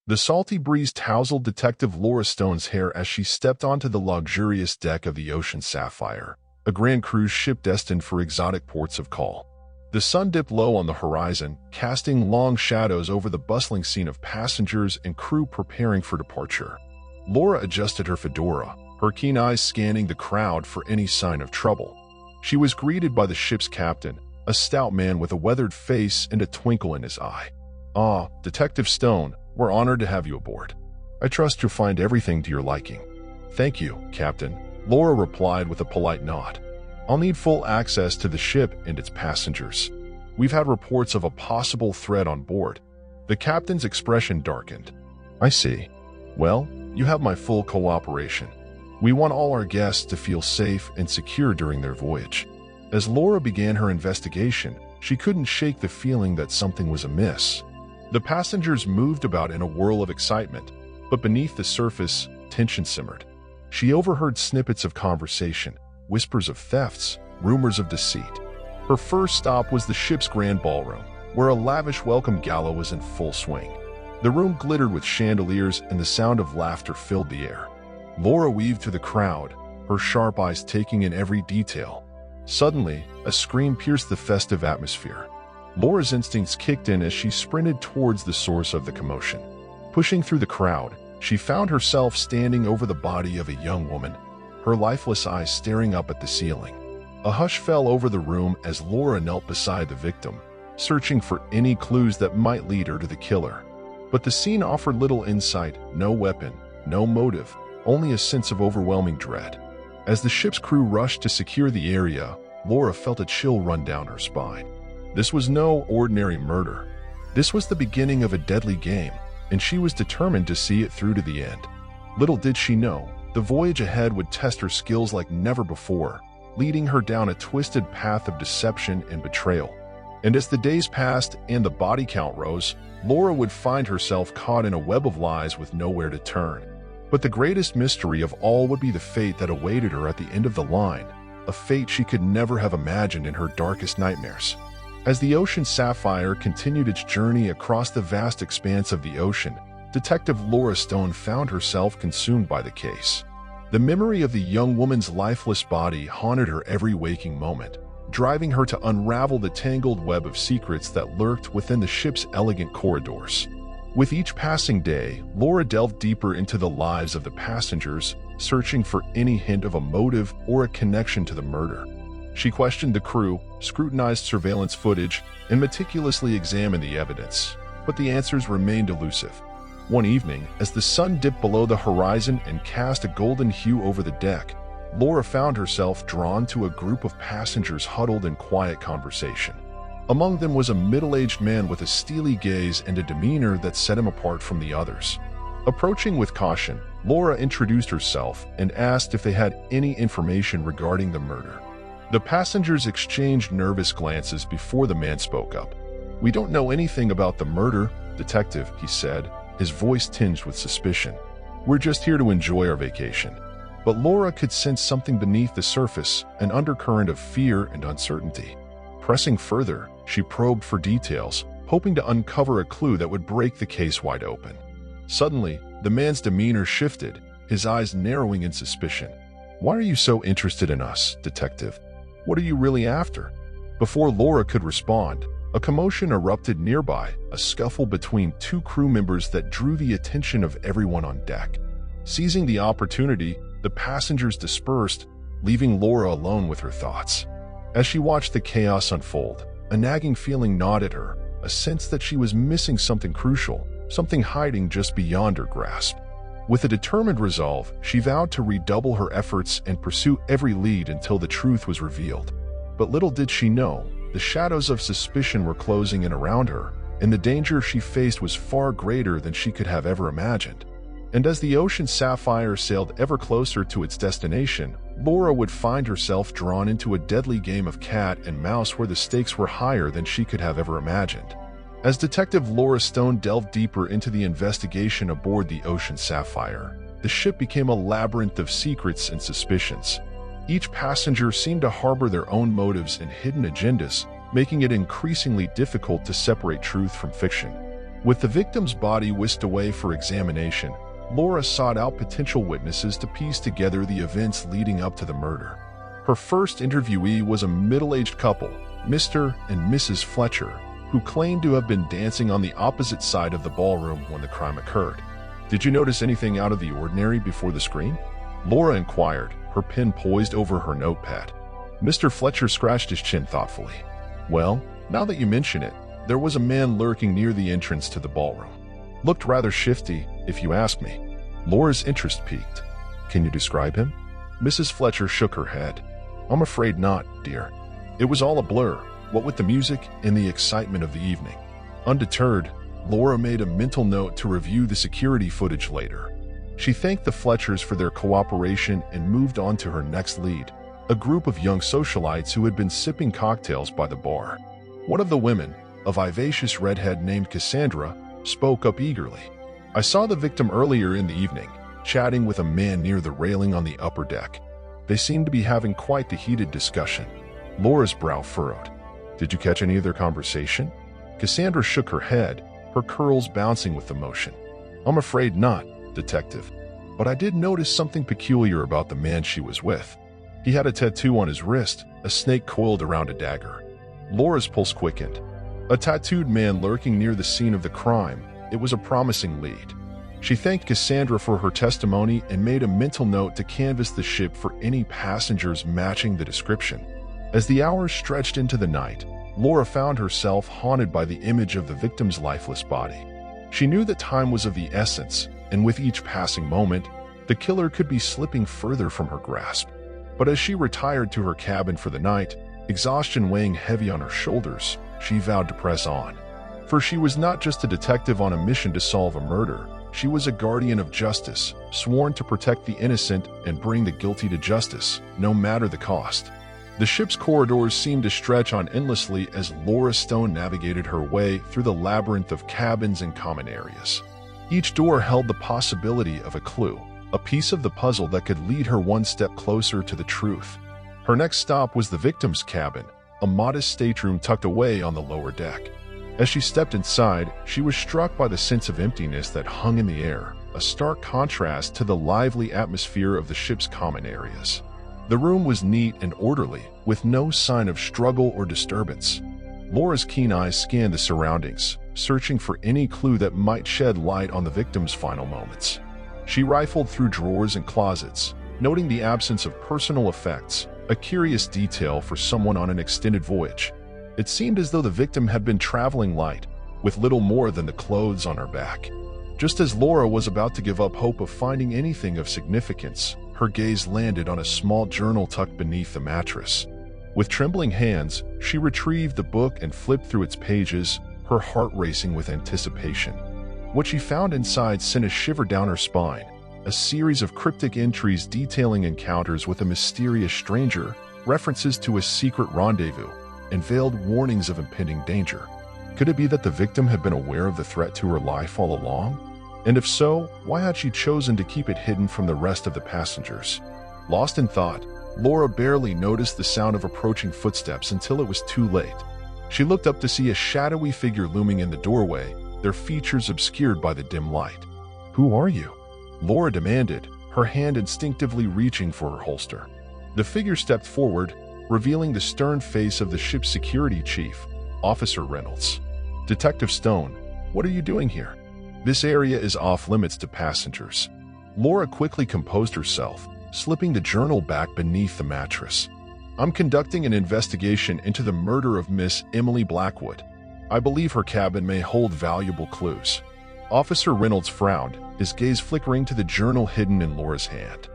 The salty breeze tousled Detective Laura Stone's hair as she stepped onto the luxurious deck of the Ocean Sapphire, a grand cruise ship destined for exotic ports of call. The sun dipped low on the horizon, casting long shadows over the bustling scene of passengers and crew preparing for departure. Laura adjusted her fedora, her keen eyes scanning the crowd for any sign of trouble. She was greeted by the ship's captain, a stout man with a weathered face and a twinkle in his eye. "Ah, Detective Stone, we're honored to have you aboard. I trust you'll find everything to your liking." "Thank you, Captain," Laura replied with a polite nod. "I'll need full access to the ship and its passengers. We've had reports of a possible threat on board." The captain's expression darkened. "I see. Well, you have my full cooperation. We want all our guests to feel safe and secure during their voyage." As Laura began her investigation, she couldn't shake the feeling that something was amiss. The passengers moved about in a whirl of excitement, but beneath the surface, tension simmered. She overheard snippets of conversation, whispers of thefts, rumors of deceit. Her first stop was the ship's grand ballroom, where a lavish welcome gala was in full swing. The room glittered with chandeliers and the sound of laughter filled the air. Laura weaved through the crowd, her sharp eyes taking in every detail. Suddenly, a scream pierced the festive atmosphere. Laura's instincts kicked in as she sprinted towards the source of the commotion. Pushing through the crowd, she found herself standing over the body of a young woman, her lifeless eyes staring up at the ceiling. A hush fell over the room as Laura knelt beside the victim, searching for any clues that might lead her to the killer. But the scene offered little insight, no weapon, no motive, only a sense of overwhelming dread. As the ship's crew rushed to secure the area, Laura felt a chill run down her spine. This was no ordinary murder. This was the beginning of a deadly game, and she was determined to see it through to the end. Little did she know, the voyage ahead would test her skills like never before, leading her down a twisted path of deception and betrayal. And as the days passed and the body count rose, Laura would find herself caught in a web of lies with nowhere to turn. But the greatest mystery of all would be the fate that awaited her at the end of the line, a fate she could never have imagined in her darkest nightmares. As the Ocean Sapphire continued its journey across the vast expanse of the ocean, Detective Laura Stone found herself consumed by the case. The memory of the young woman's lifeless body haunted her every waking moment, driving her to unravel the tangled web of secrets that lurked within the ship's elegant corridors. With each passing day, Laura delved deeper into the lives of the passengers, searching for any hint of a motive or a connection to the murder. She questioned the crew, scrutinized surveillance footage, and meticulously examined the evidence, but the answers remained elusive. One evening, as the sun dipped below the horizon and cast a golden hue over the deck, Laura found herself drawn to a group of passengers huddled in quiet conversation. Among them was a middle-aged man with a steely gaze and a demeanor that set him apart from the others. Approaching with caution, Laura introduced herself and asked if they had any information regarding the murder. The passengers exchanged nervous glances before the man spoke up. "We don't know anything about the murder, Detective," he said, his voice tinged with suspicion. "We're just here to enjoy our vacation." But Laura could sense something beneath the surface, an undercurrent of fear and uncertainty. Pressing further, she probed for details, hoping to uncover a clue that would break the case wide open. Suddenly, the man's demeanor shifted, his eyes narrowing in suspicion. "Why are you so interested in us, Detective? What are you really after?" Before Laura could respond, a commotion erupted nearby, a scuffle between two crew members that drew the attention of everyone on deck. Seizing the opportunity, the passengers dispersed, leaving Laura alone with her thoughts. As she watched the chaos unfold, a nagging feeling gnawed at her, a sense that she was missing something crucial, something hiding just beyond her grasp. With a determined resolve, she vowed to redouble her efforts and pursue every lead until the truth was revealed. But little did she know, the shadows of suspicion were closing in around her, and the danger she faced was far greater than she could have ever imagined. And as the Ocean Sapphire sailed ever closer to its destination, Laura would find herself drawn into a deadly game of cat and mouse where the stakes were higher than she could have ever imagined. As Detective Laura Stone delved deeper into the investigation aboard the Ocean Sapphire, the ship became a labyrinth of secrets and suspicions. Each passenger seemed to harbor their own motives and hidden agendas, making it increasingly difficult to separate truth from fiction. With the victim's body whisked away for examination, Laura sought out potential witnesses to piece together the events leading up to the murder. Her first interviewee was a middle-aged couple, Mr. and Mrs. Fletcher, who claimed to have been dancing on the opposite side of the ballroom when the crime occurred. "Did you notice anything out of the ordinary before the scream?" Laura inquired, her pen poised over her notepad. Mr. Fletcher scratched his chin thoughtfully. "Well, now that you mention it, there was a man lurking near the entrance to the ballroom. Looked rather shifty, if you ask me." Laura's interest peaked. "Can you describe him?" Mrs. Fletcher shook her head. "I'm afraid not, dear. It was all a blur, what with the music and the excitement of the evening." Undeterred, Laura made a mental note to review the security footage later. She thanked the Fletchers for their cooperation and moved on to her next lead, a group of young socialites who had been sipping cocktails by the bar. One of the women, a vivacious redhead named Cassandra, spoke up eagerly. "I saw the victim earlier in the evening, chatting with a man near the railing on the upper deck. They seemed to be having quite the heated discussion." Laura's brow furrowed. "Did you catch any of their conversation?" Cassandra shook her head, her curls bouncing with emotion. "I'm afraid not, Detective. But I did notice something peculiar about the man she was with. He had a tattoo on his wrist, a snake coiled around a dagger." Laura's pulse quickened. A tattooed man lurking near the scene of the crime. It was a promising lead. She thanked Cassandra for her testimony and made a mental note to canvass the ship for any passengers matching the description. As the hours stretched into the night, Laura found herself haunted by the image of the victim's lifeless body. She knew that time was of the essence, and with each passing moment, the killer could be slipping further from her grasp. But as she retired to her cabin for the night, exhaustion weighing heavy on her shoulders, she vowed to press on. For she was not just a detective on a mission to solve a murder, she was a guardian of justice, sworn to protect the innocent and bring the guilty to justice, no matter the cost. The ship's corridors seemed to stretch on endlessly as Laura Stone navigated her way through the labyrinth of cabins and common areas. Each door held the possibility of a clue, a piece of the puzzle that could lead her one step closer to the truth. Her next stop was the victim's cabin, a modest stateroom tucked away on the lower deck. As she stepped inside, she was struck by the sense of emptiness that hung in the air, a stark contrast to the lively atmosphere of the ship's common areas. The room was neat and orderly, with no sign of struggle or disturbance. Laura's keen eyes scanned the surroundings, searching for any clue that might shed light on the victim's final moments. She rifled through drawers and closets, noting the absence of personal effects, a curious detail for someone on an extended voyage. It seemed as though the victim had been traveling light, with little more than the clothes on her back. Just as Laura was about to give up hope of finding anything of significance, her gaze landed on a small journal tucked beneath the mattress. With trembling hands, she retrieved the book and flipped through its pages, her heart racing with anticipation. What she found inside sent a shiver down her spine, a series of cryptic entries detailing encounters with a mysterious stranger, references to a secret rendezvous, and veiled warnings of impending danger. Could it be that the victim had been aware of the threat to her life all along? And if so, why had she chosen to keep it hidden from the rest of the passengers? Lost in thought, Laura barely noticed the sound of approaching footsteps until it was too late. She looked up to see a shadowy figure looming in the doorway, their features obscured by the dim light. "Who are you?" Laura demanded, her hand instinctively reaching for her holster. The figure stepped forward, revealing the stern face of the ship's security chief, Officer Reynolds. "Detective Stone, what are you doing here? This area is off-limits to passengers." Laura quickly composed herself, slipping the journal back beneath the mattress. "I'm conducting an investigation into the murder of Miss Emily Blackwood. I believe her cabin may hold valuable clues." Officer Reynolds frowned, his gaze flickering to the journal hidden in Laura's hand.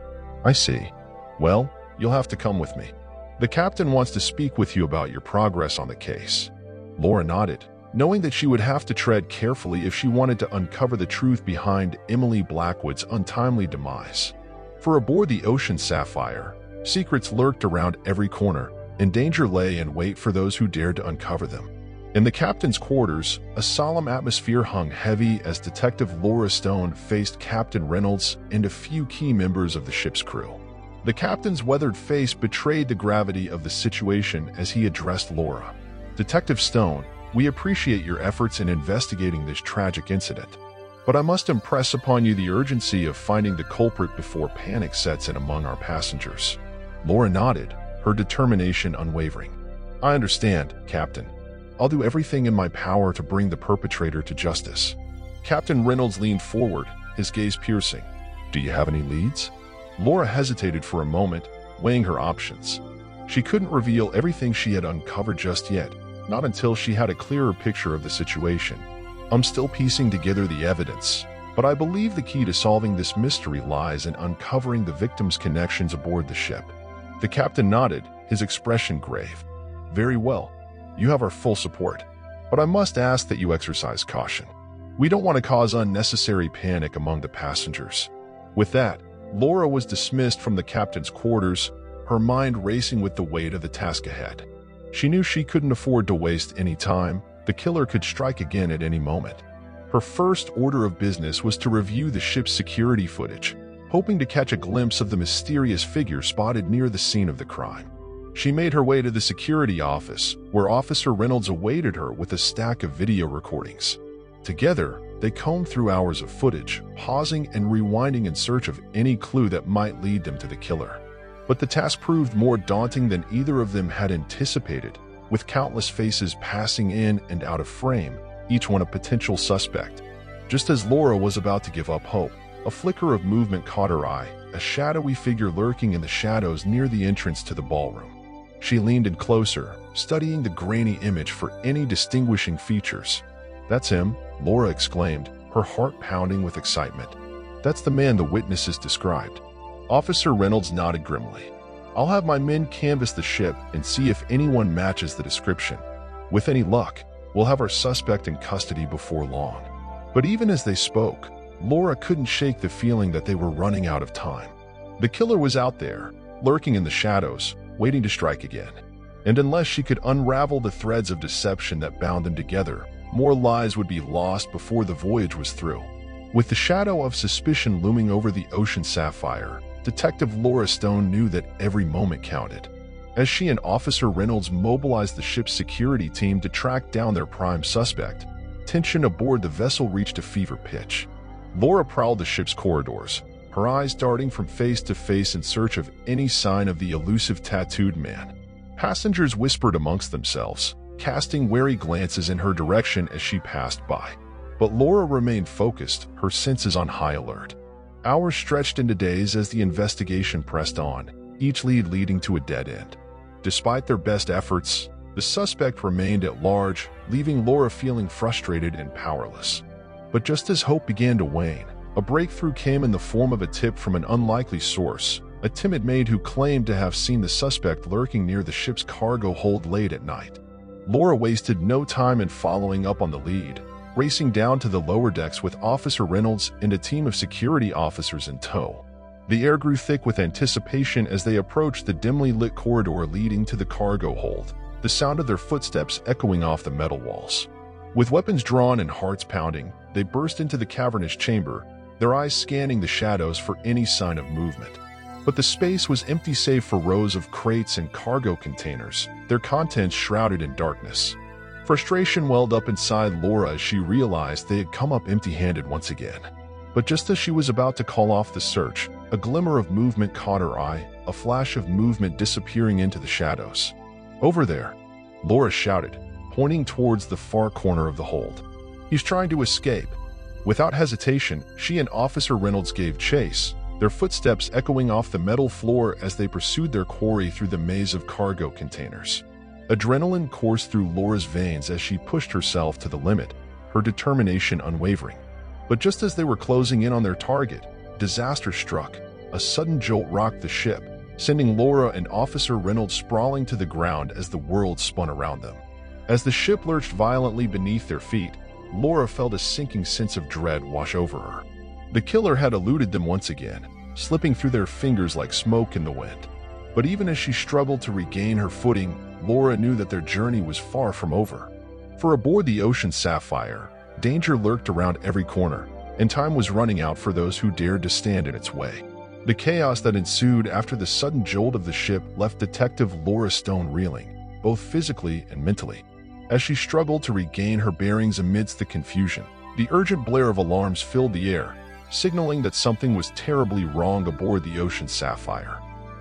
"I see. Well, you'll have to come with me. The captain wants to speak with you about your progress on the case." Laura nodded, knowing that she would have to tread carefully if she wanted to uncover the truth behind Emily Blackwood's untimely demise. For aboard the Ocean Sapphire, secrets lurked around every corner, and danger lay in wait for those who dared to uncover them. In the captain's quarters, a solemn atmosphere hung heavy as Detective Laura Stone faced Captain Reynolds and a few key members of the ship's crew. The captain's weathered face betrayed the gravity of the situation as he addressed Laura. "Detective Stone, We appreciate your efforts in investigating this tragic incident, but I must impress upon you the urgency of finding the culprit before panic sets in among our passengers." Laura nodded, her determination unwavering. "I understand, Captain. I'll do everything in my power to bring the perpetrator to justice." Captain Reynolds leaned forward, his gaze piercing. "Do you have any leads?" Laura hesitated for a moment, weighing her options. She couldn't reveal everything she had uncovered just yet, not until she had a clearer picture of the situation. "I'm still piecing together the evidence, but I believe the key to solving this mystery lies in uncovering the victim's connections aboard the ship." The captain nodded, his expression grave. "Very well. You have our full support, but I must ask that you exercise caution. We don't want to cause unnecessary panic among the passengers." With that, Laura was dismissed from the captain's quarters, her mind racing with the weight of the task ahead. She knew she couldn't afford to waste any time. The killer could strike again at any moment. Her first order of business was to review the ship's security footage, hoping to catch a glimpse of the mysterious figure spotted near the scene of the crime. She made her way to the security office, where Officer Reynolds awaited her with a stack of video recordings. Together, they combed through hours of footage, pausing and rewinding in search of any clue that might lead them to the killer. But the task proved more daunting than either of them had anticipated, with countless faces passing in and out of frame, each one a potential suspect. Just as Laura was about to give up hope, a flicker of movement caught her eye, a shadowy figure lurking in the shadows near the entrance to the ballroom. She leaned in closer, studying the grainy image for any distinguishing features. "That's him," Laura exclaimed, her heart pounding with excitement. "That's the man the witnesses described." Officer Reynolds nodded grimly. "I'll have my men canvass the ship and see if anyone matches the description. With any luck, we'll have our suspect in custody before long." But even as they spoke, Laura couldn't shake the feeling that they were running out of time. The killer was out there, lurking in the shadows, waiting to strike again. And unless she could unravel the threads of deception that bound them together, more lives would be lost before the voyage was through. With the shadow of suspicion looming over the Ocean Sapphire, Detective Laura Stone knew that every moment counted. As she and Officer Reynolds mobilized the ship's security team to track down their prime suspect, tension aboard the vessel reached a fever pitch. Laura prowled the ship's corridors, her eyes darting from face to face in search of any sign of the elusive tattooed man. Passengers whispered amongst themselves, casting wary glances in her direction as she passed by. But Laura remained focused, her senses on high alert. Hours stretched into days as the investigation pressed on, each lead leading to a dead end. Despite their best efforts, the suspect remained at large, leaving Laura feeling frustrated and powerless. But just as hope began to wane, a breakthrough came in the form of a tip from an unlikely source, a timid maid who claimed to have seen the suspect lurking near the ship's cargo hold late at night. Laura wasted no time in following up on the lead, racing down to the lower decks with Officer Reynolds and a team of security officers in tow. The air grew thick with anticipation as they approached the dimly lit corridor leading to the cargo hold, the sound of their footsteps echoing off the metal walls. With weapons drawn and hearts pounding, they burst into the cavernous chamber, their eyes scanning the shadows for any sign of movement. But the space was empty save for rows of crates and cargo containers, their contents shrouded in darkness. Frustration welled up inside Laura as she realized they had come up empty-handed once again. But just as she was about to call off the search, a glimmer of movement caught her eye, a flash of movement disappearing into the shadows. "Over there!" Laura shouted, pointing towards the far corner of the hold. "He's trying to escape." Without hesitation, she and Officer Reynolds gave chase, their footsteps echoing off the metal floor as they pursued their quarry through the maze of cargo containers. Adrenaline coursed through Laura's veins as she pushed herself to the limit, her determination unwavering. But just as they were closing in on their target, disaster struck. A sudden jolt rocked the ship, sending Laura and Officer Reynolds sprawling to the ground as the world spun around them. As the ship lurched violently beneath their feet, Laura felt a sinking sense of dread wash over her. The killer had eluded them once again, slipping through their fingers like smoke in the wind. But even as she struggled to regain her footing, Laura knew that their journey was far from over. For aboard the Ocean Sapphire, danger lurked around every corner, and time was running out for those who dared to stand in its way. The chaos that ensued after the sudden jolt of the ship left Detective Laura Stone reeling, both physically and mentally. As she struggled to regain her bearings amidst the confusion, the urgent blare of alarms filled the air, signaling that something was terribly wrong aboard the Ocean Sapphire.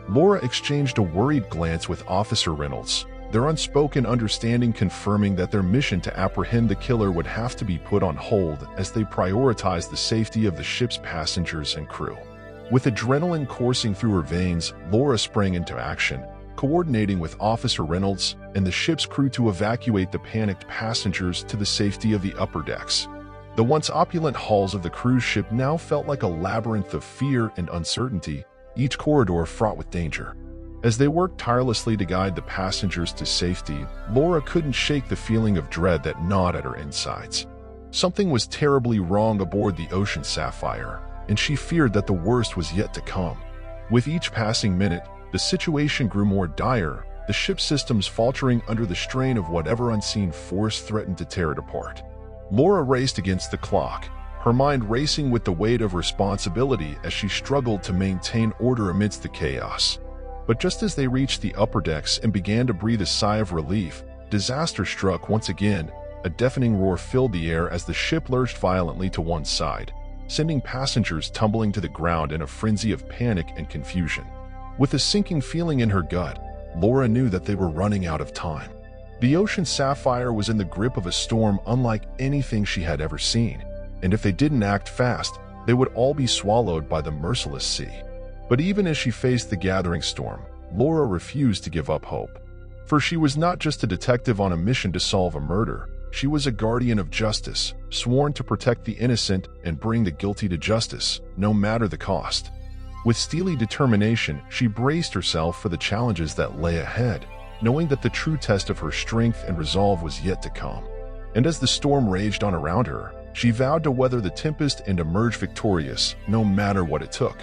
Laura exchanged a worried glance with Officer Reynolds, their unspoken understanding confirming that their mission to apprehend the killer would have to be put on hold as they prioritized the safety of the ship's passengers and crew. With adrenaline coursing through her veins, Laura sprang into action, coordinating with Officer Reynolds and the ship's crew to evacuate the panicked passengers to the safety of the upper decks. The once opulent halls of the cruise ship now felt like a labyrinth of fear and uncertainty, each corridor fraught with danger. As they worked tirelessly to guide the passengers to safety, Laura couldn't shake the feeling of dread that gnawed at her insides. Something was terribly wrong aboard the Ocean Sapphire, and she feared that the worst was yet to come. With each passing minute, the situation grew more dire, the ship's systems faltering under the strain of whatever unseen force threatened to tear it apart. Laura raced against the clock, her mind racing with the weight of responsibility as she struggled to maintain order amidst the chaos. But just as they reached the upper decks and began to breathe a sigh of relief, disaster struck once again. A deafening roar filled the air as the ship lurched violently to one side, sending passengers tumbling to the ground in a frenzy of panic and confusion. With a sinking feeling in her gut, Laura knew that they were running out of time. The Ocean Sapphire was in the grip of a storm unlike anything she had ever seen, and if they didn't act fast, they would all be swallowed by the merciless sea. But even as she faced the gathering storm, Laura refused to give up hope. For she was not just a detective on a mission to solve a murder, she was a guardian of justice, sworn to protect the innocent and bring the guilty to justice, no matter the cost. With steely determination, she braced herself for the challenges that lay ahead, knowing that the true test of her strength and resolve was yet to come. And as the storm raged on around her, she vowed to weather the tempest and emerge victorious, no matter what it took.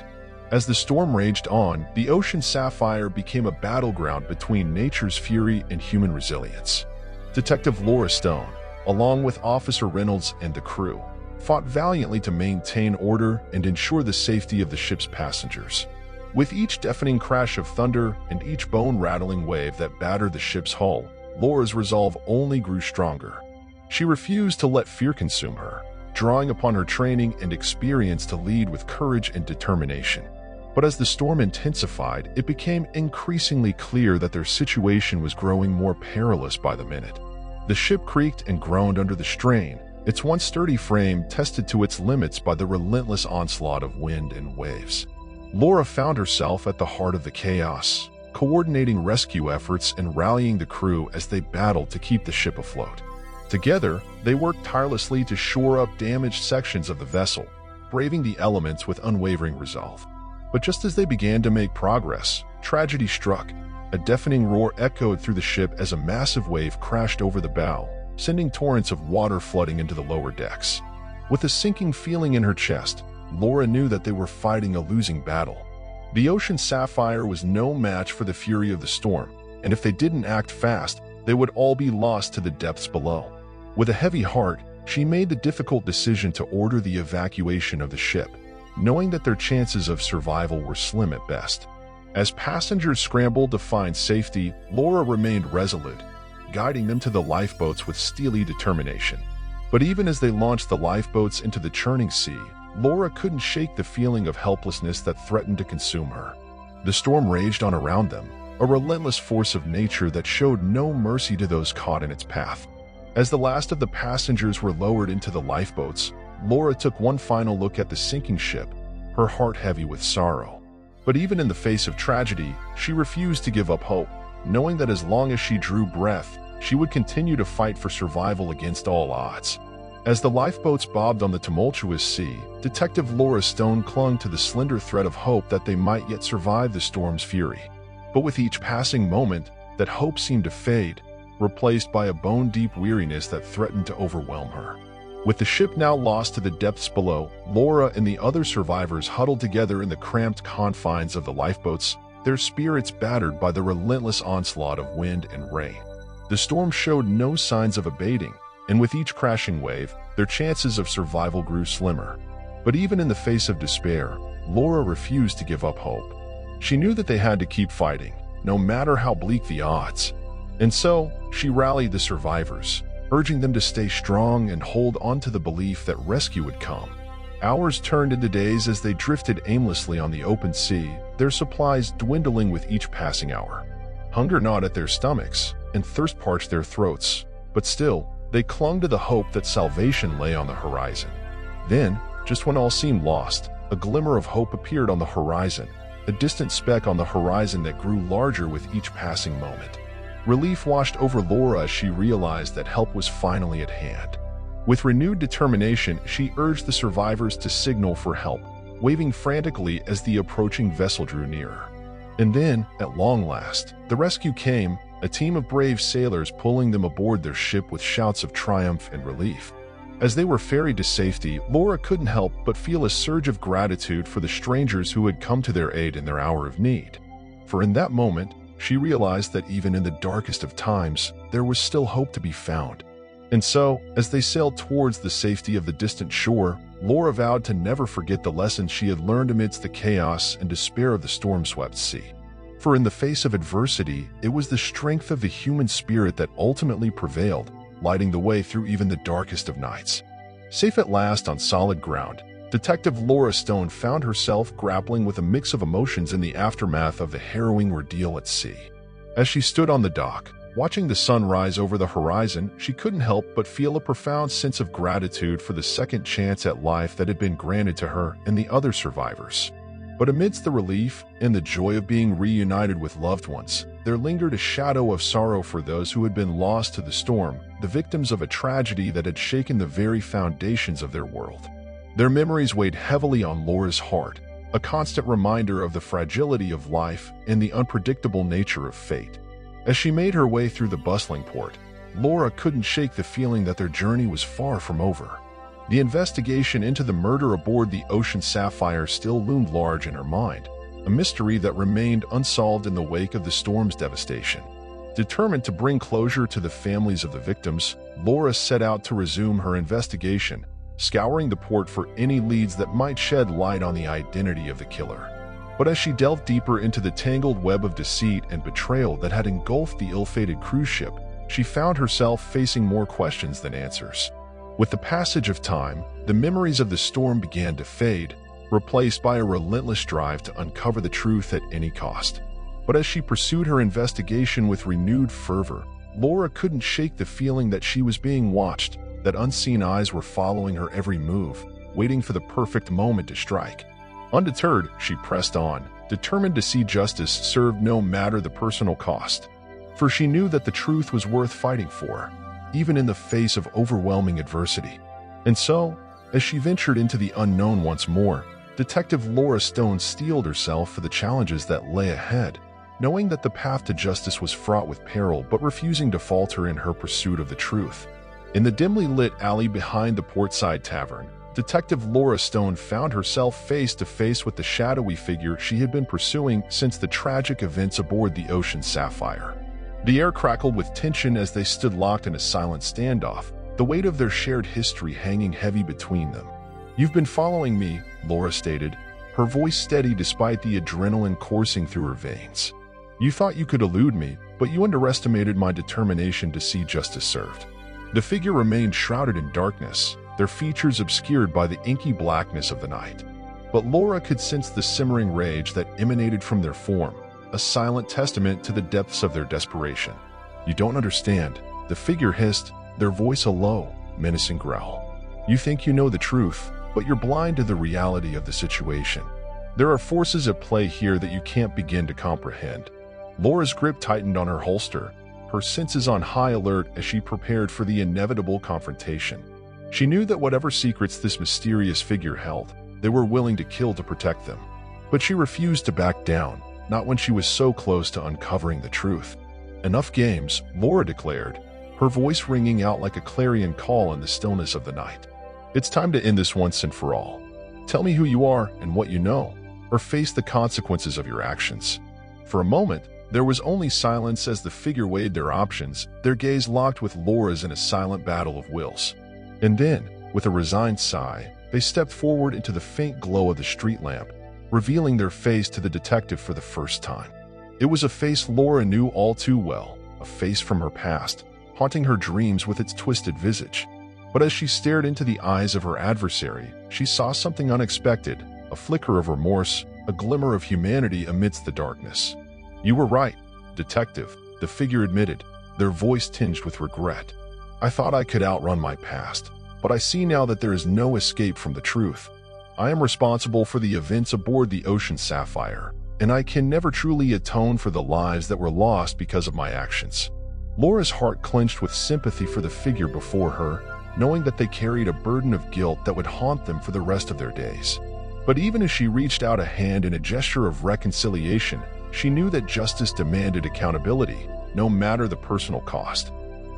As the storm raged on, the Ocean Sapphire became a battleground between nature's fury and human resilience. Detective Laura Stone, along with Officer Reynolds and the crew, fought valiantly to maintain order and ensure the safety of the ship's passengers. With each deafening crash of thunder and each bone-rattling wave that battered the ship's hull, Laura's resolve only grew stronger. She refused to let fear consume her, drawing upon her training and experience to lead with courage and determination. But as the storm intensified, it became increasingly clear that their situation was growing more perilous by the minute. The ship creaked and groaned under the strain, its once sturdy frame tested to its limits by the relentless onslaught of wind and waves. Laura found herself at the heart of the chaos, coordinating rescue efforts and rallying the crew as they battled to keep the ship afloat. Together, they worked tirelessly to shore up damaged sections of the vessel, braving the elements with unwavering resolve. But just as they began to make progress, tragedy struck. A deafening roar echoed through the ship as a massive wave crashed over the bow, sending torrents of water flooding into the lower decks. With a sinking feeling in her chest, Laura knew that they were fighting a losing battle. The Ocean Sapphire was no match for the fury of the storm, and if they didn't act fast, they would all be lost to the depths below. With a heavy heart, she made the difficult decision to order the evacuation of the ship, knowing that their chances of survival were slim at best. As passengers scrambled to find safety, Laura remained resolute, guiding them to the lifeboats with steely determination. But even as they launched the lifeboats into the churning sea, Laura couldn't shake the feeling of helplessness that threatened to consume her. The storm raged on around them, a relentless force of nature that showed no mercy to those caught in its path. As the last of the passengers were lowered into the lifeboats, Laura took one final look at the sinking ship, her heart heavy with sorrow. But even in the face of tragedy, she refused to give up hope, knowing that as long as she drew breath, she would continue to fight for survival against all odds. As the lifeboats bobbed on the tumultuous sea, Detective Laura Stone clung to the slender thread of hope that they might yet survive the storm's fury. But with each passing moment, that hope seemed to fade, replaced by a bone-deep weariness that threatened to overwhelm her. With the ship now lost to the depths below, Laura and the other survivors huddled together in the cramped confines of the lifeboats, their spirits battered by the relentless onslaught of wind and rain. The storm showed no signs of abating, and with each crashing wave, their chances of survival grew slimmer. But even in the face of despair, Laura refused to give up hope. She knew that they had to keep fighting, no matter how bleak the odds. And so, she rallied the survivors, urging them to stay strong and hold on to the belief that rescue would come. Hours turned into days as they drifted aimlessly on the open sea, their supplies dwindling with each passing hour. Hunger gnawed at their stomachs, and thirst parched their throats, but still, they clung to the hope that salvation lay on the horizon. Then, just when all seemed lost, a glimmer of hope appeared on the horizon, a distant speck on the horizon that grew larger with each passing moment. Relief washed over Laura as she realized that help was finally at hand. With renewed determination, she urged the survivors to signal for help, waving frantically as the approaching vessel drew nearer. And then, at long last, the rescue came, a team of brave sailors pulling them aboard their ship with shouts of triumph and relief. As they were ferried to safety, Laura couldn't help but feel a surge of gratitude for the strangers who had come to their aid in their hour of need. For in that moment, she realized that even in the darkest of times, there was still hope to be found. And so, as they sailed towards the safety of the distant shore, Laura vowed to never forget the lessons she had learned amidst the chaos and despair of the storm-swept sea. For in the face of adversity, it was the strength of the human spirit that ultimately prevailed, lighting the way through even the darkest of nights. Safe at last on solid ground, Detective Laura Stone found herself grappling with a mix of emotions in the aftermath of the harrowing ordeal at sea. As she stood on the dock, watching the sun rise over the horizon, she couldn't help but feel a profound sense of gratitude for the second chance at life that had been granted to her and the other survivors. But amidst the relief and the joy of being reunited with loved ones, there lingered a shadow of sorrow for those who had been lost to the storm, the victims of a tragedy that had shaken the very foundations of their world. Their memories weighed heavily on Laura's heart, a constant reminder of the fragility of life and the unpredictable nature of fate. As she made her way through the bustling port, Laura couldn't shake the feeling that their journey was far from over. The investigation into the murder aboard the Ocean Sapphire still loomed large in her mind, a mystery that remained unsolved in the wake of the storm's devastation. Determined to bring closure to the families of the victims, Laura set out to resume her investigation, scouring the port for any leads that might shed light on the identity of the killer. But as she delved deeper into the tangled web of deceit and betrayal that had engulfed the ill-fated cruise ship, she found herself facing more questions than answers. With the passage of time, the memories of the storm began to fade, replaced by a relentless drive to uncover the truth at any cost. But as she pursued her investigation with renewed fervor, Laura couldn't shake the feeling that she was being watched, that unseen eyes were following her every move, waiting for the perfect moment to strike. Undeterred, she pressed on, determined to see justice served no matter the personal cost. For she knew that the truth was worth fighting for, even in the face of overwhelming adversity. And so, as she ventured into the unknown once more, Detective Laura Stone steeled herself for the challenges that lay ahead, knowing that the path to justice was fraught with peril but refusing to falter in her pursuit of the truth. In the dimly lit alley behind the portside tavern, Detective Laura Stone found herself face to face with the shadowy figure she had been pursuing since the tragic events aboard the Ocean Sapphire. The air crackled with tension as they stood locked in a silent standoff, the weight of their shared history hanging heavy between them. "You've been following me," Laura stated, her voice steady despite the adrenaline coursing through her veins. "You thought you could elude me, but you underestimated my determination to see justice served." The figure remained shrouded in darkness, their features obscured by the inky blackness of the night. But Laura could sense the simmering rage that emanated from their form, a silent testament to the depths of their desperation. "You don't understand," the figure hissed, their voice a low, menacing growl. "You think you know the truth, but you're blind to the reality of the situation. There are forces at play here that you can't begin to comprehend." Laura's grip tightened on her holster, her senses on high alert as she prepared for the inevitable confrontation. She knew that whatever secrets this mysterious figure held, they were willing to kill to protect them. But she refused to back down, not when she was so close to uncovering the truth. "Enough games," Laura declared, her voice ringing out like a clarion call in the stillness of the night. "It's time to end this once and for all. Tell me who you are and what you know, or face the consequences of your actions." For a moment, there was only silence as the figure weighed their options, their gaze locked with Laura's in a silent battle of wills. And then, with a resigned sigh, they stepped forward into the faint glow of the street lamp, revealing their face to the detective for the first time. It was a face Laura knew all too well, a face from her past, haunting her dreams with its twisted visage. But as she stared into the eyes of her adversary, she saw something unexpected, a flicker of remorse, a glimmer of humanity amidst the darkness. "You were right, detective," the figure admitted, their voice tinged with regret. "I thought I could outrun my past, but I see now that there is no escape from the truth. I am responsible for the events aboard the Ocean Sapphire, and I can never truly atone for the lives that were lost because of my actions." Laura's heart clenched with sympathy for the figure before her, knowing that they carried a burden of guilt that would haunt them for the rest of their days. But even as she reached out a hand in a gesture of reconciliation, she knew that justice demanded accountability, no matter the personal cost.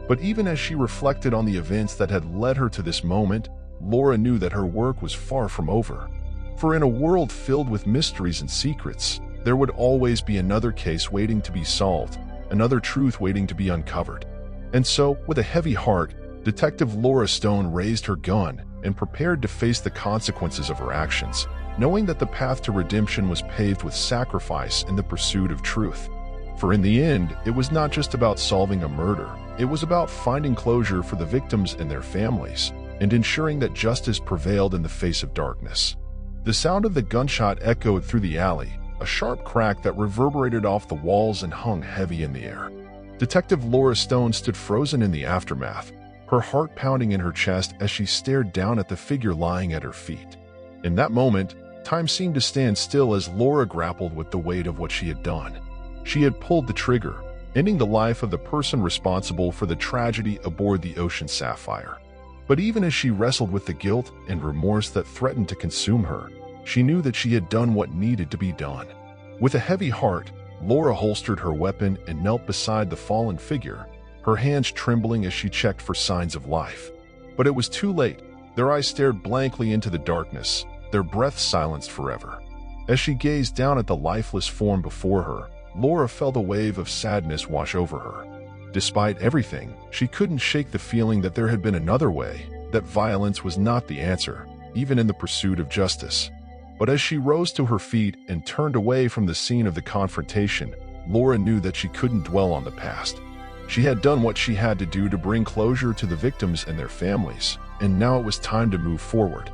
But even as she reflected on the events that had led her to this moment, Laura knew that her work was far from over. For in a world filled with mysteries and secrets, there would always be another case waiting to be solved, another truth waiting to be uncovered. And so, with a heavy heart, Detective Laura Stone raised her gun and prepared to face the consequences of her actions, knowing that the path to redemption was paved with sacrifice in the pursuit of truth. For in the end, it was not just about solving a murder, it was about finding closure for the victims and their families, and ensuring that justice prevailed in the face of darkness. The sound of the gunshot echoed through the alley, a sharp crack that reverberated off the walls and hung heavy in the air. Detective Laura Stone stood frozen in the aftermath, her heart pounding in her chest as she stared down at the figure lying at her feet. In that moment, time seemed to stand still as Laura grappled with the weight of what she had done. She had pulled the trigger, ending the life of the person responsible for the tragedy aboard the Ocean Sapphire. But even as she wrestled with the guilt and remorse that threatened to consume her, she knew that she had done what needed to be done. With a heavy heart, Laura holstered her weapon and knelt beside the fallen figure, her hands trembling as she checked for signs of life. But it was too late. Their eyes stared blankly into the darkness, their breaths silenced forever. As she gazed down at the lifeless form before her, Laura felt a wave of sadness wash over her. Despite everything, she couldn't shake the feeling that there had been another way, that violence was not the answer, even in the pursuit of justice. But as she rose to her feet and turned away from the scene of the confrontation, Laura knew that she couldn't dwell on the past. She had done what she had to do to bring closure to the victims and their families, and now it was time to move forward.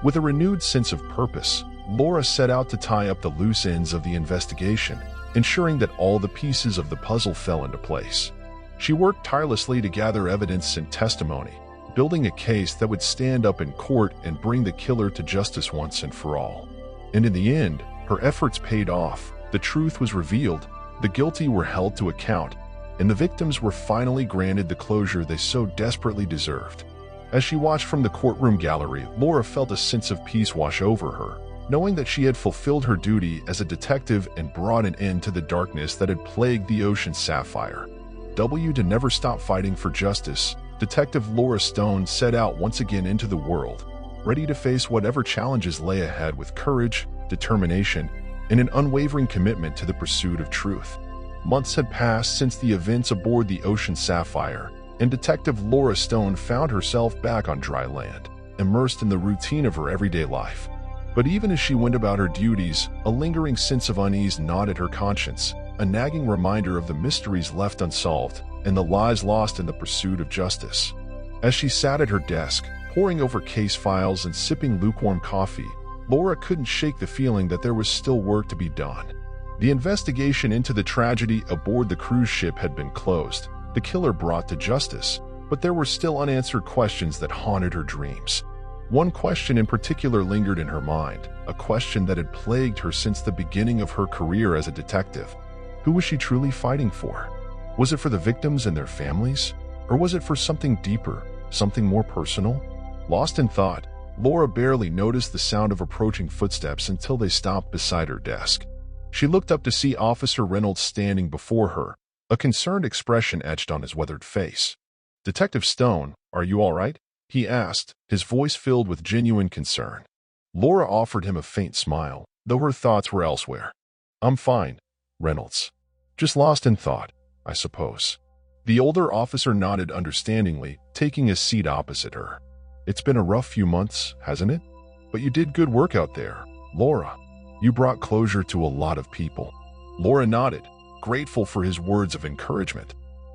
With a renewed sense of purpose, Laura set out to tie up the loose ends of the investigation, ensuring that all the pieces of the puzzle fell into place. She worked tirelessly to gather evidence and testimony, building a case that would stand up in court and bring the killer to justice once and for all. And in the end, her efforts paid off, the truth was revealed, the guilty were held to account, and the victims were finally granted the closure they so desperately deserved. As she watched from the courtroom gallery, Laura felt a sense of peace wash over her, knowing that she had fulfilled her duty as a detective and brought an end to the darkness that had plagued the Ocean Sapphire. To never stop fighting for justice, Detective Laura Stone set out once again into the world, ready to face whatever challenges lay ahead with courage, determination, and an unwavering commitment to the pursuit of truth. Months had passed since the events aboard the Ocean Sapphire, and Detective Laura Stone found herself back on dry land, immersed in the routine of her everyday life. But even as she went about her duties, a lingering sense of unease gnawed at her conscience, a nagging reminder of the mysteries left unsolved and the lives lost in the pursuit of justice. As she sat at her desk, poring over case files and sipping lukewarm coffee, Laura couldn't shake the feeling that there was still work to be done. The investigation into the tragedy aboard the cruise ship had been closed, the killer brought to justice, but there were still unanswered questions that haunted her dreams. One question in particular lingered in her mind, a question that had plagued her since the beginning of her career as a detective. Who was she truly fighting for? Was it for the victims and their families? Or was it for something deeper, something more personal? Lost in thought, Laura barely noticed the sound of approaching footsteps until they stopped beside her desk. She looked up to see Officer Reynolds standing before her, a concerned expression etched on his weathered face. "Detective Stone, are you all right?" he asked, his voice filled with genuine concern. Laura offered him a faint smile, though her thoughts were elsewhere. "I'm fine, Reynolds. Just lost in thought, I suppose." The older officer nodded understandingly, taking a seat opposite her. "It's been a rough few months, hasn't it? But you did good work out there, Laura. You brought closure to a lot of people." Laura nodded, grateful for his words of encouragement.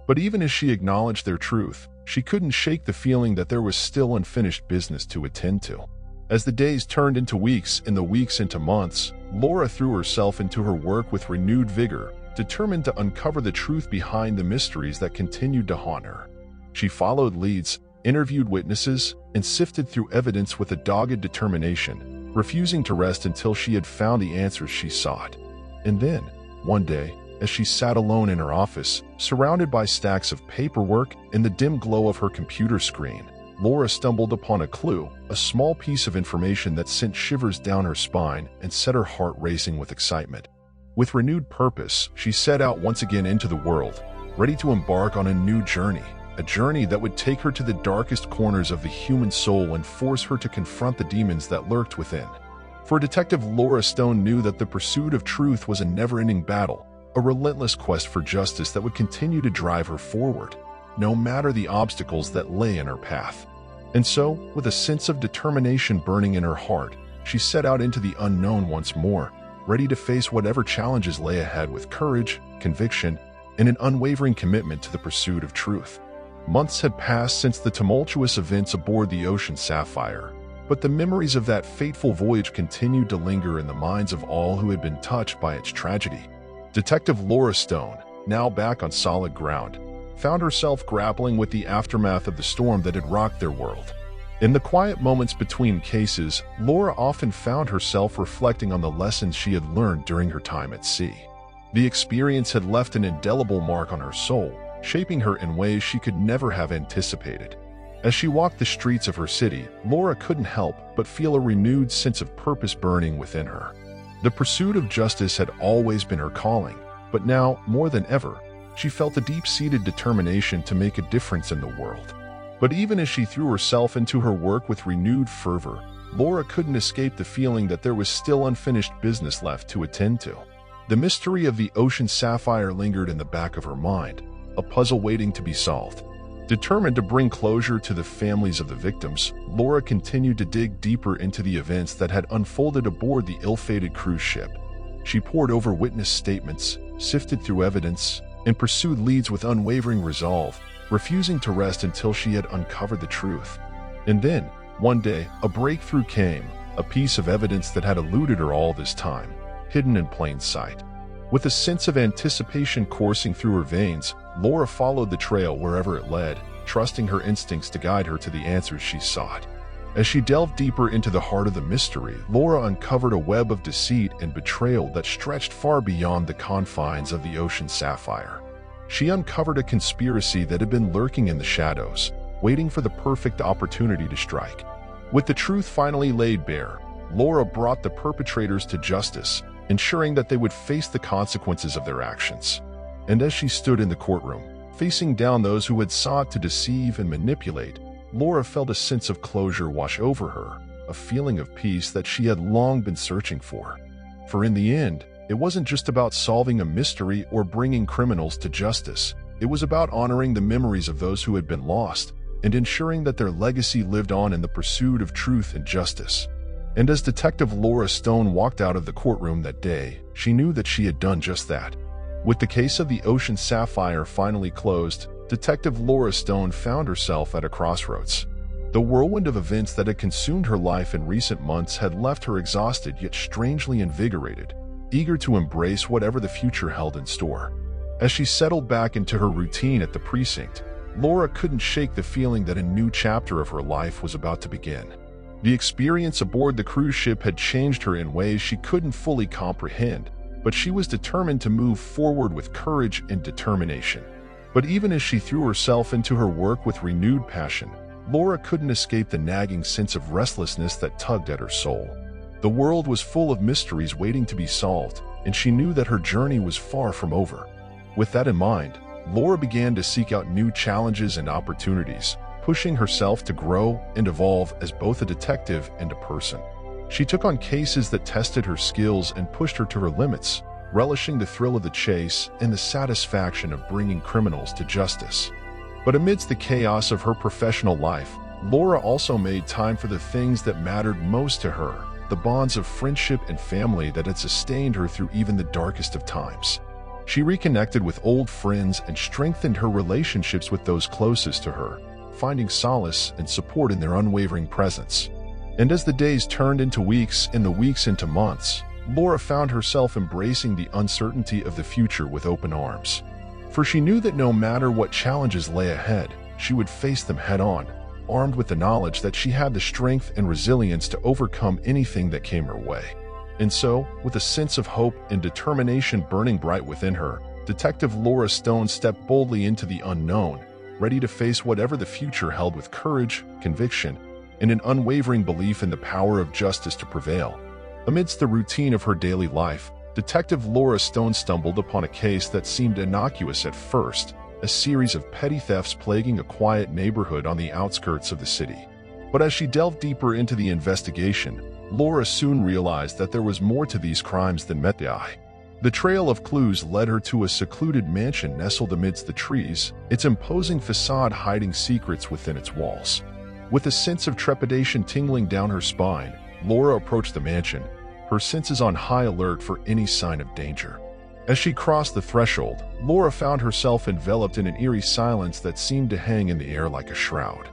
But even as she acknowledged their truth, she couldn't shake the feeling that there was still unfinished business to attend to. As the days turned into weeks and the weeks into months, Laura threw herself into her work with renewed vigor, determined to uncover the truth behind the mysteries that continued to haunt her. She followed leads, interviewed witnesses, and sifted through evidence with a dogged determination, refusing to rest until she had found the answers she sought. And then, one day, as she sat alone in her office, surrounded by stacks of paperwork and the dim glow of her computer screen, Laura stumbled upon a clue, a small piece of information that sent shivers down her spine and set her heart racing with excitement. With renewed purpose, she set out once again into the world, ready to embark on a new journey, a journey that would take her to the darkest corners of the human soul and force her to confront the demons that lurked within. For Detective Laura Stone knew that the pursuit of truth was a never-ending battle, a relentless quest for justice that would continue to drive her forward, no matter the obstacles that lay in her path. And so, with a sense of determination burning in her heart, she set out into the unknown once more, ready to face whatever challenges lay ahead with courage, conviction, and an unwavering commitment to the pursuit of truth. Months had passed since the tumultuous events aboard the Ocean Sapphire, but the memories of that fateful voyage continued to linger in the minds of all who had been touched by its tragedy. Detective Laura Stone, now back on solid ground, found herself grappling with the aftermath of the storm that had rocked their world. In the quiet moments between cases, Laura often found herself reflecting on the lessons she had learned during her time at sea. The experience had left an indelible mark on her soul, shaping her in ways she could never have anticipated. As she walked the streets of her city, Laura couldn't help but feel a renewed sense of purpose burning within her. The pursuit of justice had always been her calling, but now, more than ever, she felt a deep-seated determination to make a difference in the world. But even as she threw herself into her work with renewed fervor, Laura couldn't escape the feeling that there was still unfinished business left to attend to. The mystery of the Ocean Sapphire lingered in the back of her mind, a puzzle waiting to be solved. Determined to bring closure to the families of the victims, Laura continued to dig deeper into the events that had unfolded aboard the ill-fated cruise ship. She pored over witness statements, sifted through evidence, and pursued leads with unwavering resolve, refusing to rest until she had uncovered the truth. And then, one day, a breakthrough came, a piece of evidence that had eluded her all this time, hidden in plain sight. With a sense of anticipation coursing through her veins, Laura followed the trail wherever it led, trusting her instincts to guide her to the answers she sought. As she delved deeper into the heart of the mystery, Laura uncovered a web of deceit and betrayal that stretched far beyond the confines of the Ocean Sapphire. She uncovered a conspiracy that had been lurking in the shadows, waiting for the perfect opportunity to strike. With the truth finally laid bare, Laura brought the perpetrators to justice, ensuring that they would face the consequences of their actions. And as she stood in the courtroom, facing down those who had sought to deceive and manipulate, Laura felt a sense of closure wash over her, a feeling of peace that she had long been searching for. For in the end, it wasn't just about solving a mystery or bringing criminals to justice. It was about honoring the memories of those who had been lost and ensuring that their legacy lived on in the pursuit of truth and justice. And as Detective Laura Stone walked out of the courtroom that day, she knew that she had done just that. With the case of the Ocean Sapphire finally closed, Detective Laura Stone found herself at a crossroads. The whirlwind of events that had consumed her life in recent months had left her exhausted yet strangely invigorated, eager to embrace whatever the future held in store. As she settled back into her routine at the precinct, Laura couldn't shake the feeling that a new chapter of her life was about to begin. The experience aboard the cruise ship had changed her in ways she couldn't fully comprehend, but she was determined to move forward with courage and determination. But even as she threw herself into her work with renewed passion, Laura couldn't escape the nagging sense of restlessness that tugged at her soul. The world was full of mysteries waiting to be solved, and she knew that her journey was far from over. With that in mind, Laura began to seek out new challenges and opportunities, pushing herself to grow and evolve as both a detective and a person. She took on cases that tested her skills and pushed her to her limits, relishing the thrill of the chase and the satisfaction of bringing criminals to justice. But amidst the chaos of her professional life, Laura also made time for the things that mattered most to her, the bonds of friendship and family that had sustained her through even the darkest of times. She reconnected with old friends and strengthened her relationships with those closest to her, finding solace and support in their unwavering presence. And as the days turned into weeks and the weeks into months, Laura found herself embracing the uncertainty of the future with open arms. For she knew that no matter what challenges lay ahead, she would face them head-on, armed with the knowledge that she had the strength and resilience to overcome anything that came her way. And so, with a sense of hope and determination burning bright within her, Detective Laura Stone stepped boldly into the unknown, ready to face whatever the future held with courage, conviction, and an unwavering belief in the power of justice to prevail. Amidst the routine of her daily life, Detective Laura Stone stumbled upon a case that seemed innocuous at first, a series of petty thefts plaguing a quiet neighborhood on the outskirts of the city. But as she delved deeper into the investigation, Laura soon realized that there was more to these crimes than met the eye. The trail of clues led her to a secluded mansion nestled amidst the trees, its imposing facade hiding secrets within its walls. With a sense of trepidation tingling down her spine, Laura approached the mansion, her senses on high alert for any sign of danger. As she crossed the threshold, Laura found herself enveloped in an eerie silence that seemed to hang in the air like a shroud.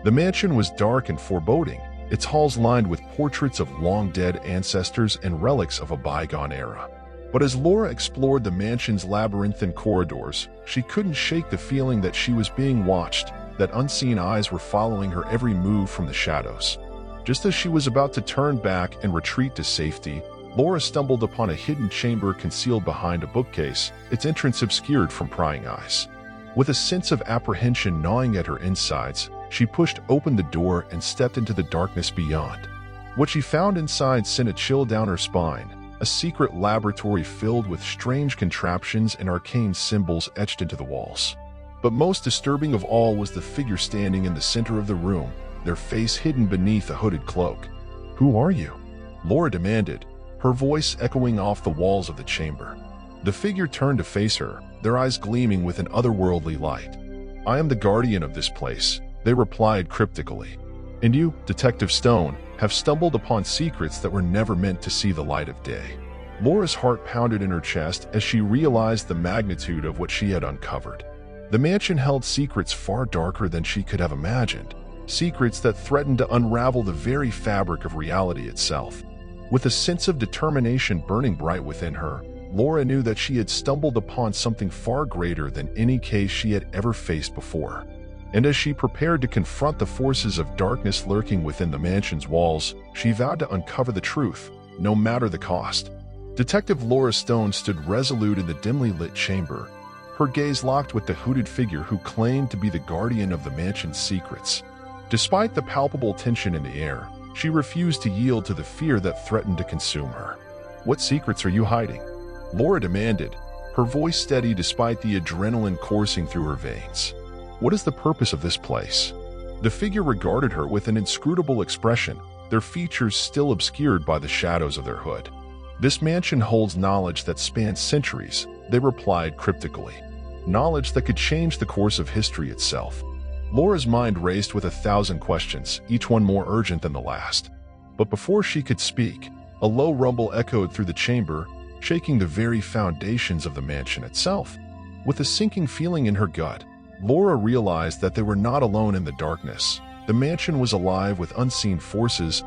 The mansion was dark and foreboding, its halls lined with portraits of long-dead ancestors and relics of a bygone era. But as Laura explored the mansion's labyrinthine corridors, she couldn't shake the feeling that she was being watched, that unseen eyes were following her every move from the shadows. Just as she was about to turn back and retreat to safety, Laura stumbled upon a hidden chamber concealed behind a bookcase, its entrance obscured from prying eyes. With a sense of apprehension gnawing at her insides, she pushed open the door and stepped into the darkness beyond. What she found inside sent a chill down her spine, a secret laboratory filled with strange contraptions and arcane symbols etched into the walls. But most disturbing of all was the figure standing in the center of the room, their face hidden beneath a hooded cloak. "Who are you?" Laura demanded, her voice echoing off the walls of the chamber. The figure turned to face her, their eyes gleaming with an otherworldly light. "I am the guardian of this place," they replied cryptically. "And you, Detective Stone, have stumbled upon secrets that were never meant to see the light of day." Laura's heart pounded in her chest as she realized the magnitude of what she had uncovered. The mansion held secrets far darker than she could have imagined, secrets that threatened to unravel the very fabric of reality itself. With a sense of determination burning bright within her, Laura knew that she had stumbled upon something far greater than any case she had ever faced before. And as she prepared to confront the forces of darkness lurking within the mansion's walls, she vowed to uncover the truth, no matter the cost. Detective Laura Stone stood resolute in the dimly lit chamber, her gaze locked with the hooded figure who claimed to be the guardian of the mansion's secrets. Despite the palpable tension in the air, she refused to yield to the fear that threatened to consume her. "What secrets are you hiding?" Laura demanded, her voice steady despite the adrenaline coursing through her veins. "What is the purpose of this place?" The figure regarded her with an inscrutable expression, their features still obscured by the shadows of their hood. "This mansion holds knowledge that spans centuries," they replied cryptically. "Knowledge that could change the course of history itself." Laura's mind raced with 1,000 questions, each one more urgent than the last. But before she could speak, a low rumble echoed through the chamber, shaking the very foundations of the mansion itself. With a sinking feeling in her gut, Laura realized that they were not alone in the darkness. The mansion was alive with unseen forces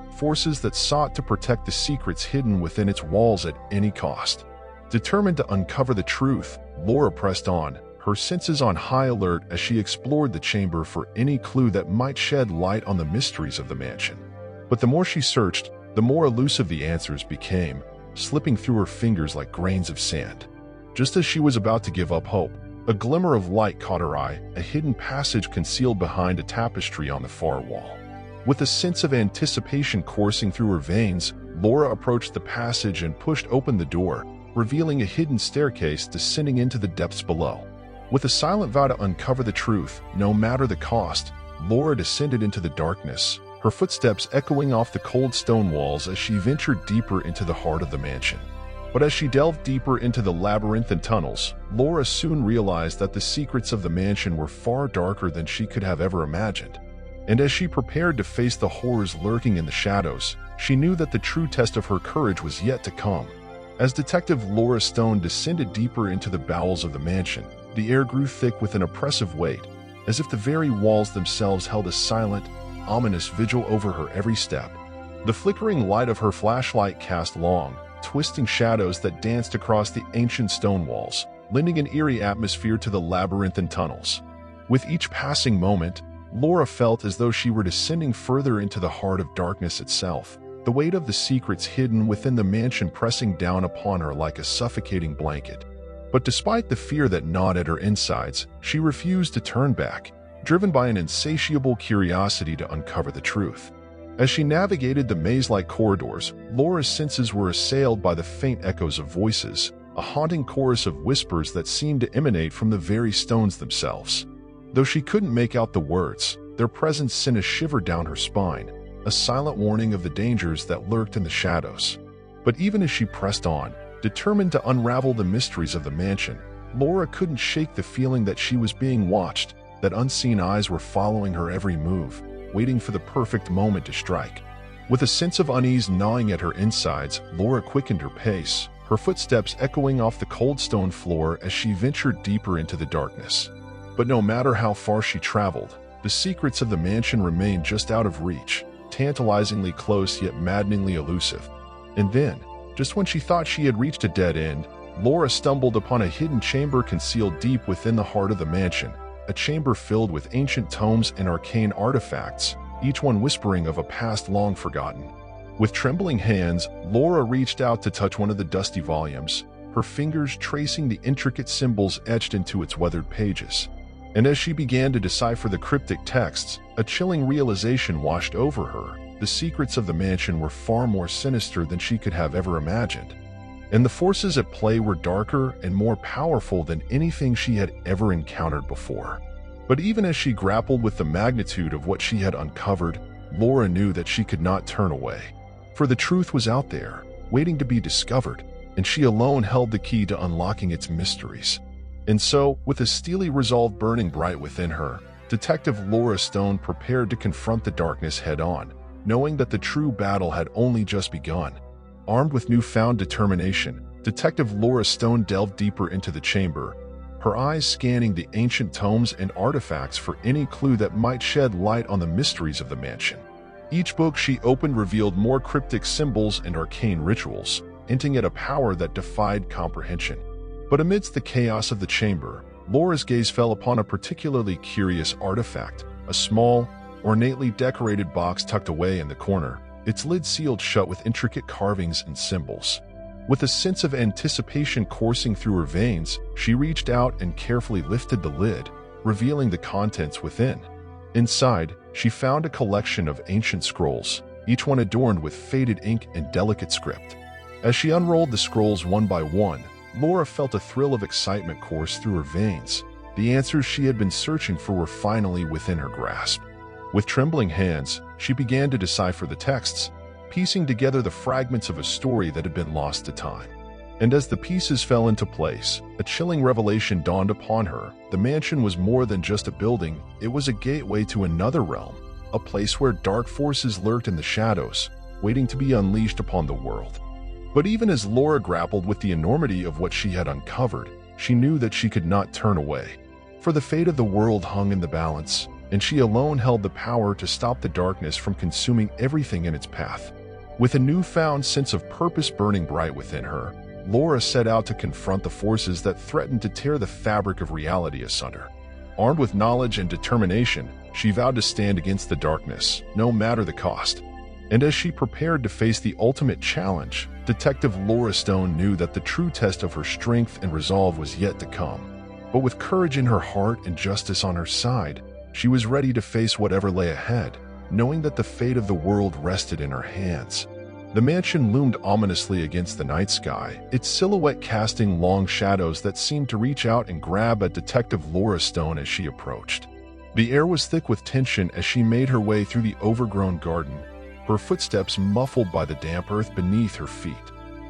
that sought to protect the secrets hidden within its walls at any cost. Determined to uncover the truth, Laura pressed on, her senses on high alert as she explored the chamber for any clue that might shed light on the mysteries of the mansion. But the more she searched, the more elusive the answers became, slipping through her fingers like grains of sand. Just as she was about to give up hope, a glimmer of light caught her eye, a hidden passage concealed behind a tapestry on the far wall. With a sense of anticipation coursing through her veins, Laura approached the passage and pushed open the door, revealing a hidden staircase descending into the depths below. With a silent vow to uncover the truth, no matter the cost, Laura descended into the darkness, her footsteps echoing off the cold stone walls as she ventured deeper into the heart of the mansion. But as she delved deeper into the labyrinthine tunnels, Laura soon realized that the secrets of the mansion were far darker than she could have ever imagined. And as she prepared to face the horrors lurking in the shadows, she knew that the true test of her courage was yet to come. As Detective Laura Stone descended deeper into the bowels of the mansion, the air grew thick with an oppressive weight, as if the very walls themselves held a silent, ominous vigil over her every step. The flickering light of her flashlight cast long, twisting shadows that danced across the ancient stone walls, lending an eerie atmosphere to the labyrinthine tunnels. With each passing moment, Laura felt as though she were descending further into the heart of darkness itself, the weight of the secrets hidden within the mansion pressing down upon her like a suffocating blanket. But despite the fear that gnawed at her insides, she refused to turn back, driven by an insatiable curiosity to uncover the truth. As she navigated the maze-like corridors, Laura's senses were assailed by the faint echoes of voices, a haunting chorus of whispers that seemed to emanate from the very stones themselves. Though she couldn't make out the words, their presence sent a shiver down her spine, a silent warning of the dangers that lurked in the shadows. But even as she pressed on, determined to unravel the mysteries of the mansion, Laura couldn't shake the feeling that she was being watched, that unseen eyes were following her every move, waiting for the perfect moment to strike. With a sense of unease gnawing at her insides, Laura quickened her pace, her footsteps echoing off the cold stone floor as she ventured deeper into the darkness. But no matter how far she traveled, the secrets of the mansion remained just out of reach, tantalizingly close yet maddeningly elusive. And then, just when she thought she had reached a dead end, Laura stumbled upon a hidden chamber concealed deep within the heart of the mansion, a chamber filled with ancient tomes and arcane artifacts, each one whispering of a past long forgotten. With trembling hands, Laura reached out to touch one of the dusty volumes, her fingers tracing the intricate symbols etched into its weathered pages. And as she began to decipher the cryptic texts, a chilling realization washed over her. The secrets of the mansion were far more sinister than she could have ever imagined. And the forces at play were darker and more powerful than anything she had ever encountered before. But even as she grappled with the magnitude of what she had uncovered, Laura knew that she could not turn away. For the truth was out there, waiting to be discovered, and she alone held the key to unlocking its mysteries. And so, with a steely resolve burning bright within her, Detective Laura Stone prepared to confront the darkness head-on, knowing that the true battle had only just begun. Armed with newfound determination, Detective Laura Stone delved deeper into the chamber, her eyes scanning the ancient tomes and artifacts for any clue that might shed light on the mysteries of the mansion. Each book she opened revealed more cryptic symbols and arcane rituals, hinting at a power that defied comprehension. But amidst the chaos of the chamber, Laura's gaze fell upon a particularly curious artifact, a small, ornately decorated box tucked away in the corner, its lid sealed shut with intricate carvings and symbols. With a sense of anticipation coursing through her veins, she reached out and carefully lifted the lid, revealing the contents within. Inside, she found a collection of ancient scrolls, each one adorned with faded ink and delicate script. As she unrolled the scrolls one by one, Laura felt a thrill of excitement course through her veins. The answers she had been searching for were finally within her grasp. With trembling hands, she began to decipher the texts, piecing together the fragments of a story that had been lost to time. And as the pieces fell into place, a chilling revelation dawned upon her. The mansion was more than just a building, it was a gateway to another realm, a place where dark forces lurked in the shadows, waiting to be unleashed upon the world. But even as Laura grappled with the enormity of what she had uncovered, she knew that she could not turn away. For the fate of the world hung in the balance, and she alone held the power to stop the darkness from consuming everything in its path. With a newfound sense of purpose burning bright within her, Laura set out to confront the forces that threatened to tear the fabric of reality asunder. Armed with knowledge and determination, she vowed to stand against the darkness, no matter the cost. And as she prepared to face the ultimate challenge, Detective Laura Stone knew that the true test of her strength and resolve was yet to come. But with courage in her heart and justice on her side, she was ready to face whatever lay ahead, knowing that the fate of the world rested in her hands. The mansion loomed ominously against the night sky, its silhouette casting long shadows that seemed to reach out and grab at Detective Laura Stone as she approached. The air was thick with tension as she made her way through the overgrown garden, her footsteps muffled by the damp earth beneath her feet.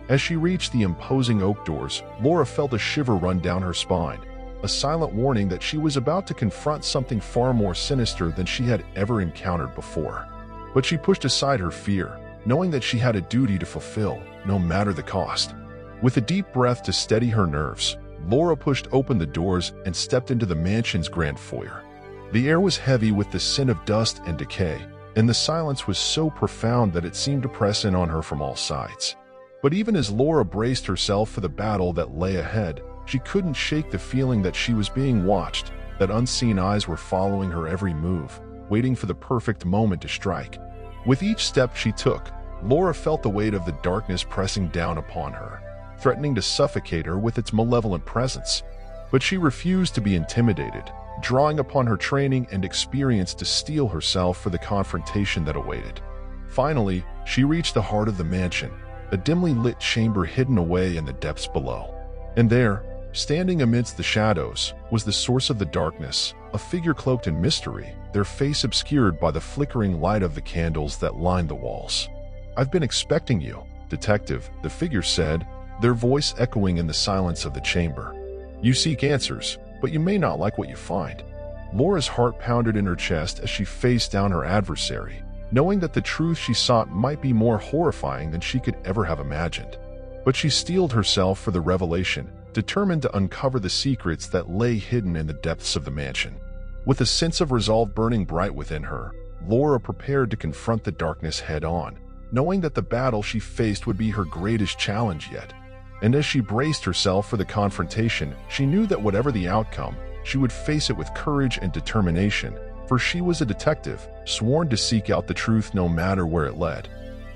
As she reached the imposing oak doors, Laura felt a shiver run down her spine, a silent warning that she was about to confront something far more sinister than she had ever encountered before. But she pushed aside her fear, knowing that she had a duty to fulfill, no matter the cost. With a deep breath to steady her nerves, Laura pushed open the doors and stepped into the mansion's grand foyer. The air was heavy with the scent of dust and decay, and the silence was so profound that it seemed to press in on her from all sides. But even as Laura braced herself for the battle that lay ahead, she couldn't shake the feeling that she was being watched, that unseen eyes were following her every move, waiting for the perfect moment to strike. With each step she took, Laura felt the weight of the darkness pressing down upon her, threatening to suffocate her with its malevolent presence. But she refused to be intimidated, drawing upon her training and experience to steel herself for the confrontation that awaited. Finally, she reached the heart of the mansion, a dimly lit chamber hidden away in the depths below. And there, standing amidst the shadows, was the source of the darkness, a figure cloaked in mystery, their face obscured by the flickering light of the candles that lined the walls. "I've been expecting you, Detective," the figure said, their voice echoing in the silence of the chamber. "You seek answers, but you may not like what you find." Laura's heart pounded in her chest as she faced down her adversary, knowing that the truth she sought might be more horrifying than she could ever have imagined. But she steeled herself for the revelation, determined to uncover the secrets that lay hidden in the depths of the mansion. With a sense of resolve burning bright within her, Laura prepared to confront the darkness head-on, knowing that the battle she faced would be her greatest challenge yet. And as she braced herself for the confrontation, she knew that whatever the outcome, she would face it with courage and determination, for she was a detective, sworn to seek out the truth no matter where it led.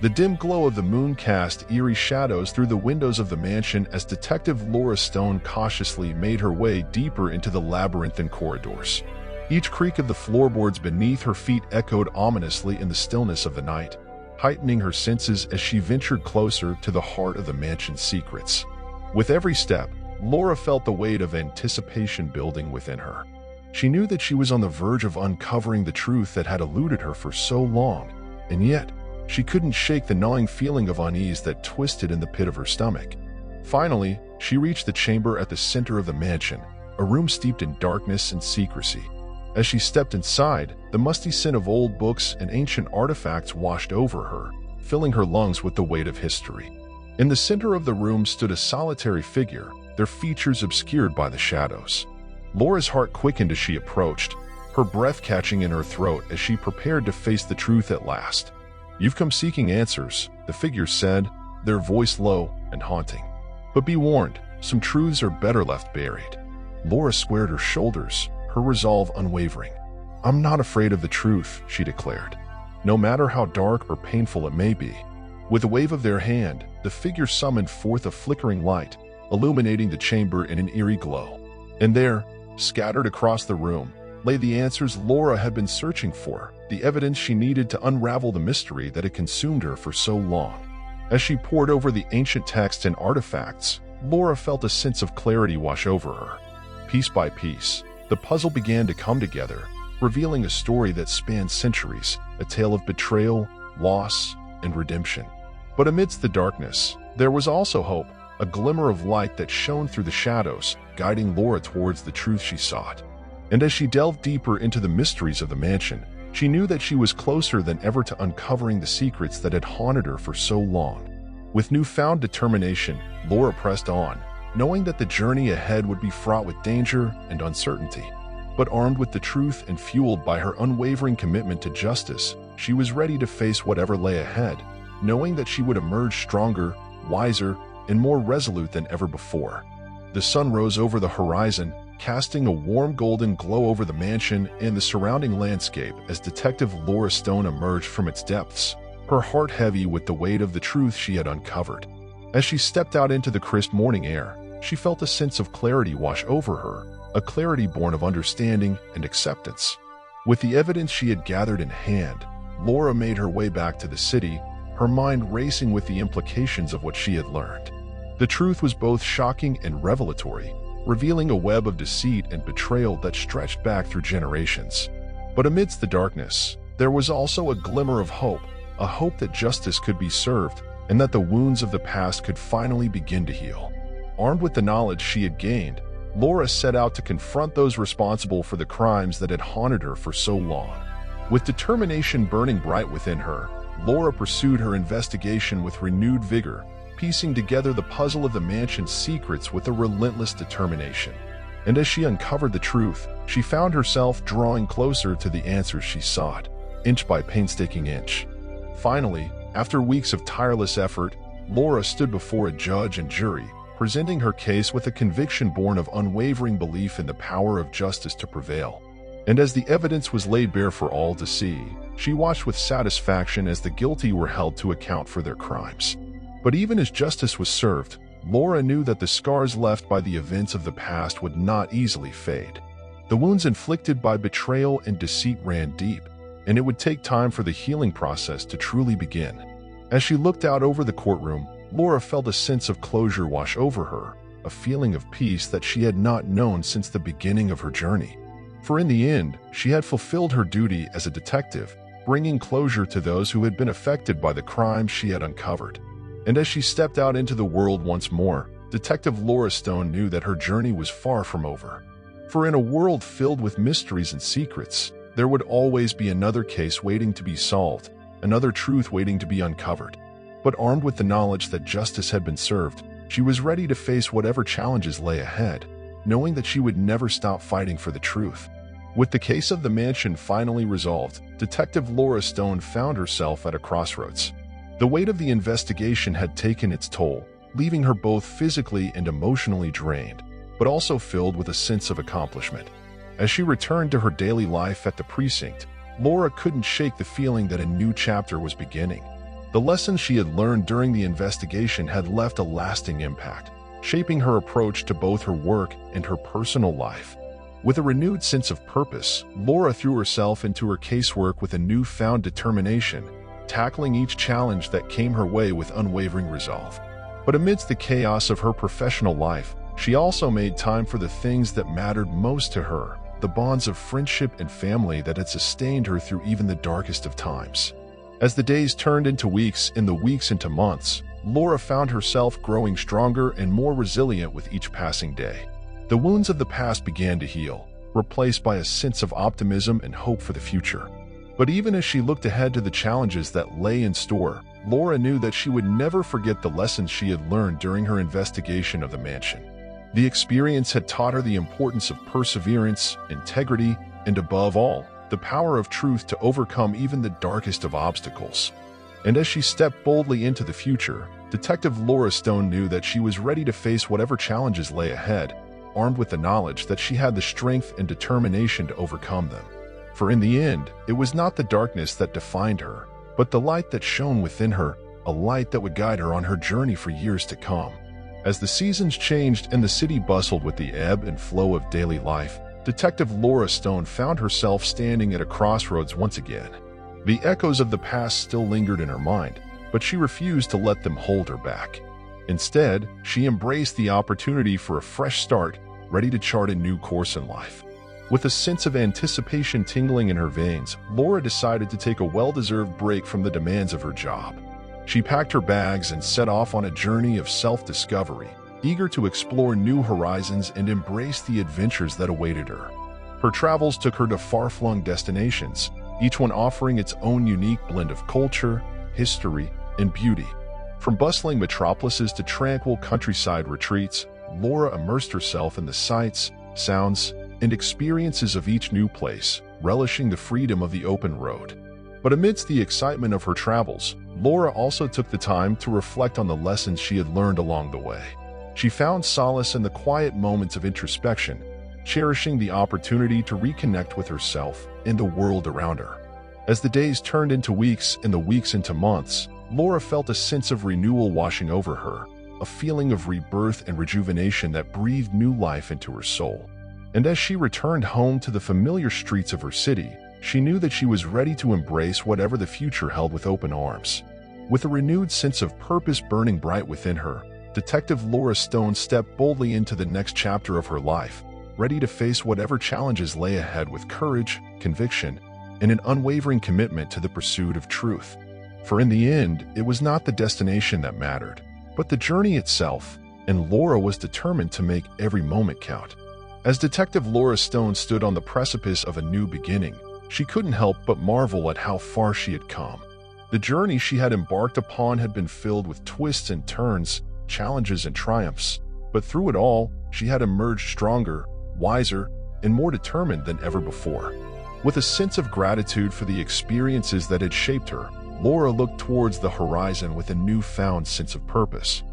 The dim glow of the moon cast eerie shadows through the windows of the mansion as Detective Laura Stone cautiously made her way deeper into the labyrinthine corridors. Each creak of the floorboards beneath her feet echoed ominously in the stillness of the night, heightening her senses as she ventured closer to the heart of the mansion's secrets. With every step, Laura felt the weight of anticipation building within her. She knew that she was on the verge of uncovering the truth that had eluded her for so long, and yet, she couldn't shake the gnawing feeling of unease that twisted in the pit of her stomach. Finally, she reached the chamber at the center of the mansion, a room steeped in darkness and secrecy. As she stepped inside, the musty scent of old books and ancient artifacts washed over her, filling her lungs with the weight of history. In the center of the room stood a solitary figure, their features obscured by the shadows. Laura's heart quickened as she approached, her breath catching in her throat as she prepared to face the truth at last. "You've come seeking answers," the figure said, their voice low and haunting. "But be warned, some truths are better left buried." Laura squared her shoulders, her resolve unwavering. "I'm not afraid of the truth," she declared, "no matter how dark or painful it may be." With a wave of their hand, the figure summoned forth a flickering light, illuminating the chamber in an eerie glow. And there, scattered across the room, lay the answers Laura had been searching for, the evidence she needed to unravel the mystery that had consumed her for so long. As she pored over the ancient texts and artifacts, Laura felt a sense of clarity wash over her. Piece by piece, the puzzle began to come together, revealing a story that spanned centuries, a tale of betrayal, loss, and redemption. But amidst the darkness, there was also hope, a glimmer of light that shone through the shadows, guiding Laura towards the truth she sought. And as she delved deeper into the mysteries of the mansion, she knew that she was closer than ever to uncovering the secrets that had haunted her for so long. With newfound determination, Laura pressed on, knowing that the journey ahead would be fraught with danger and uncertainty. But armed with the truth and fueled by her unwavering commitment to justice, she was ready to face whatever lay ahead, knowing that she would emerge stronger, wiser, and more resolute than ever before. The sun rose over the horizon, casting a warm golden glow over the mansion and the surrounding landscape as Detective Laura Stone emerged from its depths, her heart heavy with the weight of the truth she had uncovered. As she stepped out into the crisp morning air, she felt a sense of clarity wash over her, a clarity born of understanding and acceptance. With the evidence she had gathered in hand, Laura made her way back to the city, her mind racing with the implications of what she had learned. The truth was both shocking and revelatory, revealing a web of deceit and betrayal that stretched back through generations. But amidst the darkness, there was also a glimmer of hope, a hope that justice could be served and that the wounds of the past could finally begin to heal. Armed with the knowledge she had gained, Laura set out to confront those responsible for the crimes that had haunted her for so long. With determination burning bright within her, Laura pursued her investigation with renewed vigor, piecing together the puzzle of the mansion's secrets with a relentless determination. And as she uncovered the truth, she found herself drawing closer to the answers she sought, inch by painstaking inch. Finally, after weeks of tireless effort, Laura stood before a judge and jury, presenting her case with a conviction born of unwavering belief in the power of justice to prevail. And as the evidence was laid bare for all to see, she watched with satisfaction as the guilty were held to account for their crimes. But even as justice was served, Laura knew that the scars left by the events of the past would not easily fade. The wounds inflicted by betrayal and deceit ran deep, and it would take time for the healing process to truly begin. As she looked out over the courtroom, Laura felt a sense of closure wash over her, a feeling of peace that she had not known since the beginning of her journey. For in the end, she had fulfilled her duty as a detective, bringing closure to those who had been affected by the crimes she had uncovered. And as she stepped out into the world once more, Detective Laura Stone knew that her journey was far from over. For in a world filled with mysteries and secrets, there would always be another case waiting to be solved, another truth waiting to be uncovered. But armed with the knowledge that justice had been served, she was ready to face whatever challenges lay ahead, knowing that she would never stop fighting for the truth. With the case of the mansion finally resolved, Detective Laura Stone found herself at a crossroads. The weight of the investigation had taken its toll, leaving her both physically and emotionally drained, but also filled with a sense of accomplishment. As she returned to her daily life at the precinct, Laura couldn't shake the feeling that a new chapter was beginning. The lessons she had learned during the investigation had left a lasting impact, shaping her approach to both her work and her personal life. With a renewed sense of purpose, Laura threw herself into her casework with a newfound determination, tackling each challenge that came her way with unwavering resolve. But amidst the chaos of her professional life, she also made time for the things that mattered most to her, the bonds of friendship and family that had sustained her through even the darkest of times. As the days turned into weeks and the weeks into months, Laura found herself growing stronger and more resilient with each passing day. The wounds of the past began to heal, replaced by a sense of optimism and hope for the future. But even as she looked ahead to the challenges that lay in store, Laura knew that she would never forget the lessons she had learned during her investigation of the mansion. The experience had taught her the importance of perseverance, integrity, and above all, the power of truth to overcome even the darkest of obstacles. And as she stepped boldly into the future, Detective Laura Stone knew that she was ready to face whatever challenges lay ahead, armed with the knowledge that she had the strength and determination to overcome them. For in the end, it was not the darkness that defined her, but the light that shone within her, a light that would guide her on her journey for years to come. As the seasons changed and the city bustled with the ebb and flow of daily life, Detective Laura Stone found herself standing at a crossroads once again. The echoes of the past still lingered in her mind, but she refused to let them hold her back. Instead, she embraced the opportunity for a fresh start, ready to chart a new course in life. With a sense of anticipation tingling in her veins, Laura decided to take a well-deserved break from the demands of her job. She packed her bags and set off on a journey of self-discovery, eager to explore new horizons and embrace the adventures that awaited her. Her travels took her to far-flung destinations, each one offering its own unique blend of culture, history, and beauty. From bustling metropolises to tranquil countryside retreats, Laura immersed herself in the sights, sounds, and experiences of each new place, relishing the freedom of the open road. But amidst the excitement of her travels, Laura also took the time to reflect on the lessons she had learned along the way. She found solace in the quiet moments of introspection, cherishing the opportunity to reconnect with herself and the world around her. As the days turned into weeks and the weeks into months, Laura felt a sense of renewal washing over her, a feeling of rebirth and rejuvenation that breathed new life into her soul. And as she returned home to the familiar streets of her city, she knew that she was ready to embrace whatever the future held with open arms. With a renewed sense of purpose burning bright within her, Detective Laura Stone stepped boldly into the next chapter of her life, ready to face whatever challenges lay ahead with courage, conviction, and an unwavering commitment to the pursuit of truth. For in the end, it was not the destination that mattered, but the journey itself, and Laura was determined to make every moment count. As Detective Laura Stone stood on the precipice of a new beginning, she couldn't help but marvel at how far she had come. The journey she had embarked upon had been filled with twists and turns, challenges and triumphs, but through it all, she had emerged stronger, wiser, and more determined than ever before. With a sense of gratitude for the experiences that had shaped her, Laura looked towards the horizon with a newfound sense of purpose.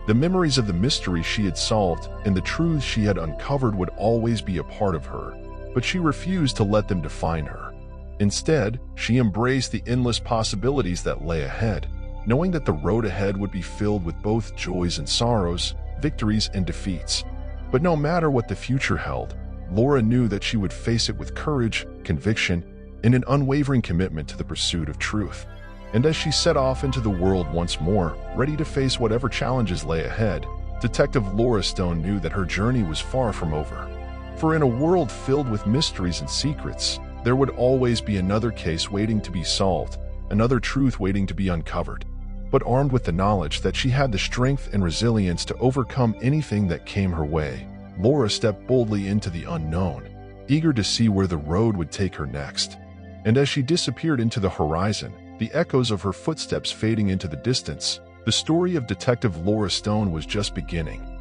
The memories of the mystery she had solved and the truths she had uncovered would always be a part of her, but she refused to let them define her. Instead, she embraced the endless possibilities that lay ahead, knowing that the road ahead would be filled with both joys and sorrows, victories and defeats. But no matter what the future held, Laura knew that she would face it with courage, conviction, and an unwavering commitment to the pursuit of truth. And as she set off into the world once more, ready to face whatever challenges lay ahead, Detective Laura Stone knew that her journey was far from over. For in a world filled with mysteries and secrets, there would always be another case waiting to be solved, another truth waiting to be uncovered. But armed with the knowledge that she had the strength and resilience to overcome anything that came her way, Laura stepped boldly into the unknown, eager to see where the road would take her next. And as she disappeared into the horizon, the echoes of her footsteps fading into the distance, the story of Detective Laura Stone was just beginning.